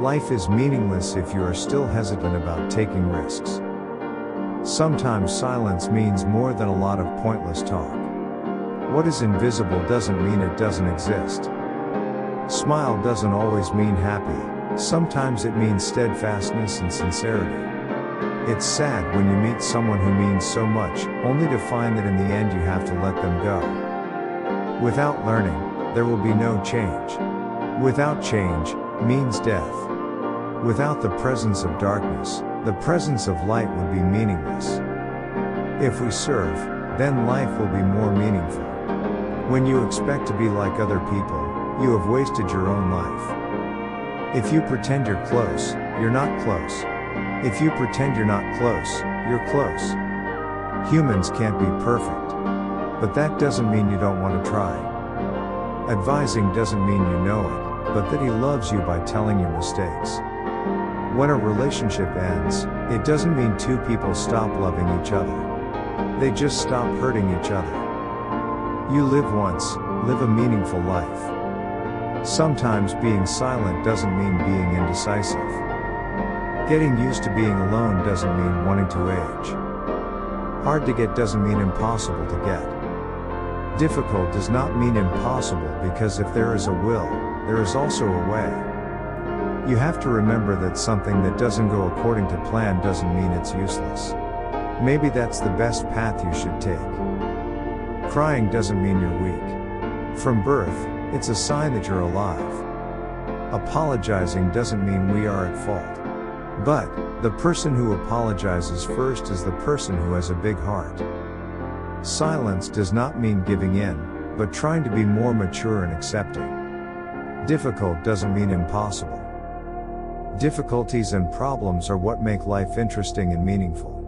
Life is meaningless if you are still hesitant about taking risks. Sometimes silence means more than a lot of pointless talk. What is invisible doesn't mean it doesn't exist. Smile doesn't always mean happy, sometimes it means steadfastness and sincerity. It's sad when you meet someone who means so much, only to find that in the end you have to let them go. Without learning, there will be no change. Without change, means death. Without the presence of darkness, the presence of light would be meaningless. If we serve, then life will be more meaningful. When you expect to be like other people, you have wasted your own life. If you pretend you're close, you're not close. If you pretend you're not close, you're close. Humans can't be perfect. But that doesn't mean you don't want to try. Advising doesn't mean you know it, but that he loves you by telling you mistakes. When a relationship ends, it doesn't mean two people stop loving each other. They just stop hurting each other. You live once, live a meaningful life. Sometimes being silent doesn't mean being indecisive. Getting used to being alone doesn't mean wanting to age. Hard to get doesn't mean impossible to get. Difficult does not mean impossible, because if there is a will, there is also a way. You have to remember that something that doesn't go according to plan doesn't mean it's useless. Maybe that's the best path you should take. Crying doesn't mean you're weak. From birth, it's a sign that you're alive. Apologizing doesn't mean we are at fault. But, the person who apologizes first is the person who has a big heart. Silence does not mean giving in, but trying to be more mature and accepting. Difficult doesn't mean impossible. Difficulties and problems are what make life interesting and meaningful.